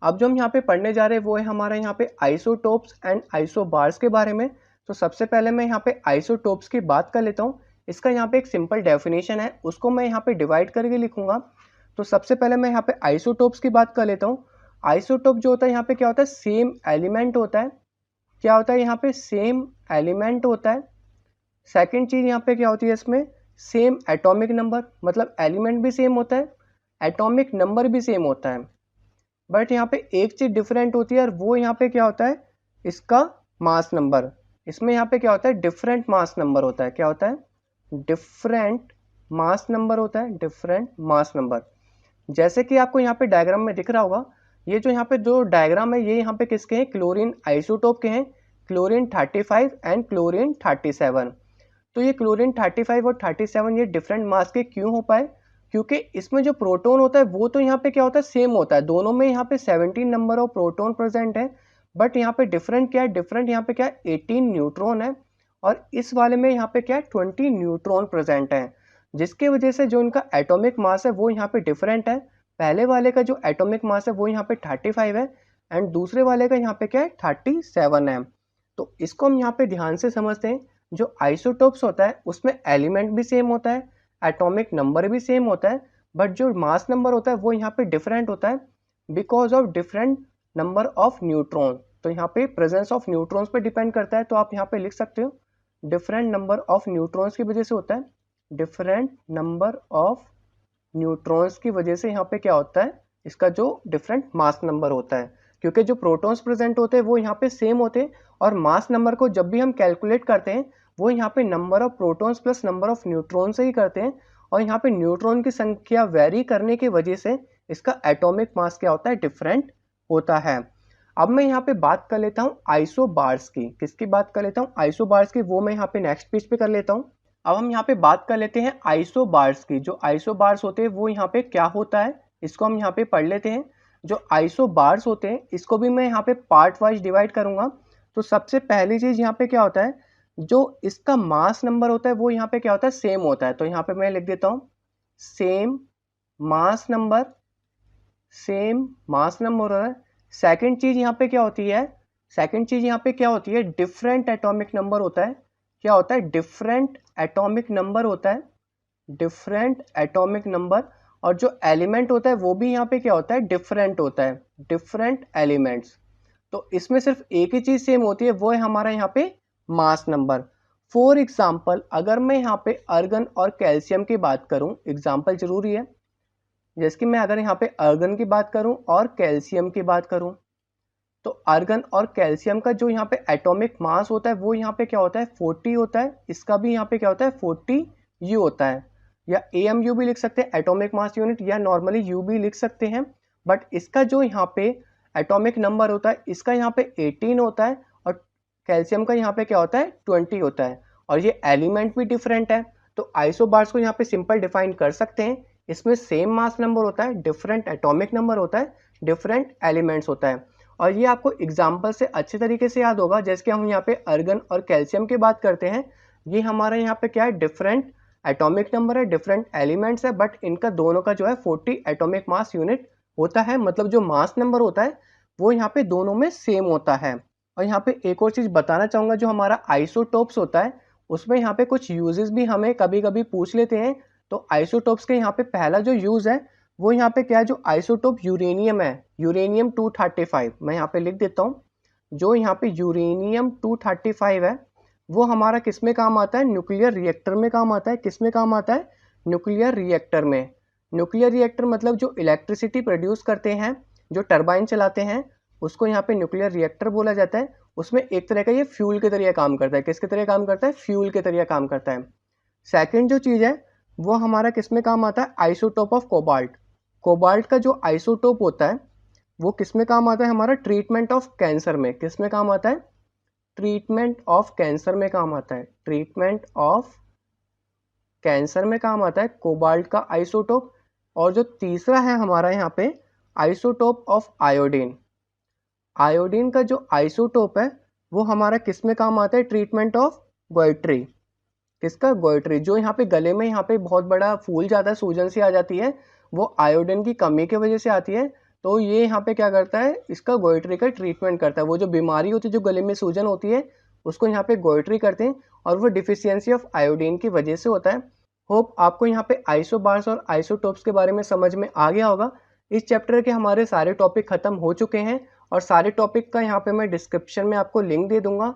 अब जो हम यहाँ पे पढ़ने जा रहे हैं वो है हमारा यहाँ पे आइसोटोप्स एंड आइसोबार्स के बारे में। तो सबसे पहले मैं यहाँ पे आइसोटोप्स की बात कर लेता हूँ। इसका यहाँ पे एक सिंपल डेफिनेशन है, उसको मैं यहाँ पे डिवाइड करके लिखूंगा। तो सबसे पहले मैं यहाँ पे आइसोटोप्स की बात कर लेता हूँ। आइसोटोप जो होता है यहाँ पे क्या होता है, सेम एलिमेंट होता है। क्या होता है यहाँ पे, सेम एलिमेंट होता है। सेकेंड चीज यहाँ पे क्या होती है, इसमें सेम एटॉमिक नंबर, मतलब एलिमेंट भी सेम होता है, एटॉमिक नंबर भी सेम होता है। बट यहाँ पे एक चीज डिफरेंट होती है और वो यहाँ पे क्या होता है, इसका मास नंबर। इसमें यहाँ पे क्या होता है, डिफरेंट मास नंबर होता है। क्या होता है, डिफरेंट मास नंबर होता है, डिफरेंट मास नंबर। जैसे कि आपको यहाँ पे डायग्राम में दिख रहा होगा, ये जो यहाँ पे जो डायग्राम है ये यहाँ पे किसके हैं, क्लोरीन आइसोटोप के हैं, क्लोरीन 35 एंड क्लोरीन 37। तो ये क्लोरीन 35 और 37 ये डिफरेंट मास के क्यों हो पाए, क्योंकि इसमें जो प्रोटॉन होता है वो तो यहाँ पे क्या होता है, सेम होता है। दोनों में यहाँ पे 17 नंबर ऑफ प्रोटॉन प्रेजेंट है, बट यहाँ पे डिफरेंट क्या है, डिफरेंट यहाँ पे क्या है, 18 न्यूट्रॉन है, और इस वाले में यहाँ पे क्या है, 20 न्यूट्रॉन प्रेजेंट है, जिसकी वजह से जो इनका एटॉमिक मास है वो यहाँ पे डिफरेंट है। पहले वाले का जो एटॉमिक मास है वो यहाँ पे 35 है एंड दूसरे वाले का यहाँ पे क्या है, 37 है। तो इसको हम यहाँ पे ध्यान से समझते हैं। जो आइसोटोप्स होता है उसमें एलिमेंट भी सेम होता है, एटॉमिक नंबर भी सेम होता है, बट जो मास नंबर होता है वो यहाँ पे डिफरेंट होता है because of different number of neutron. तो यहाँ पे प्रेजेंस ऑफ न्यूट्रॉन्स पे डिपेंड करता है। तो आप यहाँ पे लिख सकते हो डिफरेंट नंबर ऑफ न्यूट्रॉन्स की वजह से होता है, डिफरेंट नंबर ऑफ न्यूट्रॉन्स की वजह से यहाँ पे क्या होता है, इसका जो डिफरेंट मास नंबर होता है। क्योंकि जो प्रोटॉन्स प्रेजेंट होते हैं वो यहाँ पे सेम होते हैं, और मास नंबर को जब भी हम कैलकुलेट करते हैं वो यहाँ पे number of protons plus number of neutron से ही करते हैं, और यहाँ पे न्यूट्रॉन की संख्या वेरी करने की वजह से इसका एटॉमिक मास क्या होता है, डिफरेंट होता है। अब मैं यहाँ पे बात कर लेता हूँ आइसोबार्स की। किसकी बात कर लेता हूँ, आइसोबार्स की, वो मैं यहाँ पे नेक्स्ट पेज पे कर लेता हूँ। अब हम यहाँ पे बात कर लेते हैं आइसोबार्स की। जो आइसोबार्स होते हैं वो यहाँ पे क्या होता है, इसको हम यहाँ पे पढ़ लेते हैं। जो आइसोबार्स होते हैं इसको भी मैं यहाँ पे पार्ट वाइज डिवाइड करूंगा। तो सबसे पहली चीज यहाँ पे क्या होता है, जो इसका मास नंबर होता है वो यहाँ पे क्या होता है, सेम होता है। तो यहाँ पे मैं लिख देता हूँ same mass number, same mass number होता है। सेकेंड चीज यहाँ पे क्या होती है, सेकेंड चीज यहाँ पे क्या होती है, डिफरेंट एटॉमिक नंबर होता है। क्या होता है, डिफरेंट एटॉमिक नंबर होता है, डिफरेंट एटॉमिक नंबर। और जो एलिमेंट होता है वो भी यहाँ पे क्या होता है, डिफरेंट होता है, डिफरेंट एलिमेंट्स। तो इसमें सिर्फ एक ही चीज सेम होती है, वो है हमारा यहाँ पे मास नंबर। फॉर एग्जाम्पल अगर मैं यहाँ पे अर्गन और कैल्शियम की बात करूं, एग्जाम्पल जरूरी है, जैसे कि मैं अगर यहाँ पे अर्गन की बात करूं और कैल्शियम की बात करूं, तो अर्गन और कैल्शियम का जो यहाँ पे एटॉमिक मास होता है वो यहाँ पे क्या होता है, 40 होता है। इसका भी यहाँ पे क्या होता है, 40 यू होता है, या AMU भी लिख सकते हैं एटॉमिक मास यूनिट, या नॉर्मली यू भी लिख सकते हैं। बट इसका जो यहाँ पे एटॉमिक नंबर होता है इसका यहाँ पे 18 होता है, और कैल्शियम का यहाँ पे क्या होता है, 20 होता है, और ये एलिमेंट भी डिफरेंट है। तो आइसोबार्स को यहाँ पे सिंपल डिफाइन कर सकते हैं, इसमें सेम मास नंबर होता है, डिफरेंट एटॉमिक नंबर होता है, डिफरेंट एलिमेंट्स होता है। और ये आपको एग्जाम्पल से अच्छे तरीके से याद होगा। जैसे कि हम यहाँ पे अर्गन और कैल्शियम की बात करते हैं, ये हमारा यहाँ पे क्या है, डिफरेंट एटॉमिक नंबर है, डिफरेंट एलिमेंट्स है, बट इनका दोनों का जो है 40 एटॉमिक मास यूनिट होता है। मतलब जो मास नंबर होता है वो यहाँ पे दोनों में सेम होता है। और यहाँ पे एक और चीज बताना चाहूंगा, जो हमारा आइसोटोप्स होता है उसमें यहाँ पे कुछ यूजेस भी हमें कभी कभी पूछ लेते हैं। तो आइसोटोप्स के यहाँ पे पहला जो यूज है वो यहाँ पे क्या है, जो आइसोटोप यूरेनियम है, यूरेनियम 235, मैं यहाँ पे लिख देता हूँ। जो यहाँ पे यूरेनियम 235 है वो हमारा किस में काम आता है, न्यूक्लियर रिएक्टर में काम आता है। किस में काम आता है, न्यूक्लियर रिएक्टर में। न्यूक्लियर रिएक्टर मतलब जो इलेक्ट्रिसिटी प्रोड्यूस करते हैं, जो टरबाइन चलाते हैं, उसको यहाँ पे न्यूक्लियर रिएक्टर बोला जाता है। उसमें एक तरह का ये फ्यूल के तरह काम करता है। किसके तरह काम करता है, फ्यूल के तरह काम करता है। सेकेंड जो चीज है वो हमारा किस में काम आता है, आइसोटोप ऑफ कोबाल्ट। कोबाल्ट का जो आइसोटोप होता है वो किस में काम आता है, हमारा ट्रीटमेंट ऑफ कैंसर में। किस में काम आता है, ट्रीटमेंट ऑफ कैंसर में काम आता है, ट्रीटमेंट ऑफ कैंसर में काम आता है कोबाल्ट का आइसोटोप। और जो तीसरा है हमारा यहाँ पे आइसोटोप ऑफ आयोडीन। आयोडीन का जो आइसोटोप है वो हमारा किस में काम आता है, ट्रीटमेंट ऑफ गोइट्री। किसका, गोइट्री। जो यहाँ पे गले में यहाँ पे बहुत बड़ा फूल जाता है, सूजन सी आ जाती है, वो आयोडीन की कमी की वजह से आती है। तो ये यहाँ पे क्या करता है, इसका गोइट्री का ट्रीटमेंट करता है। वो जो बीमारी होती है, जो गले में सूजन होती है, उसको यहाँ पे गोइट्री करते हैं और वो डिफिशियंसी ऑफ आयोडीन की वजह से होता है। होप आपको यहाँ पे आइसोबार्स और आइसोटोप्स के बारे में समझ में आ गया होगा। इस चैप्टर के हमारे सारे टॉपिक खत्म हो चुके हैं और सारे टॉपिक का यहाँ पे मैं डिस्क्रिप्शन में आपको लिंक दे दूंगा।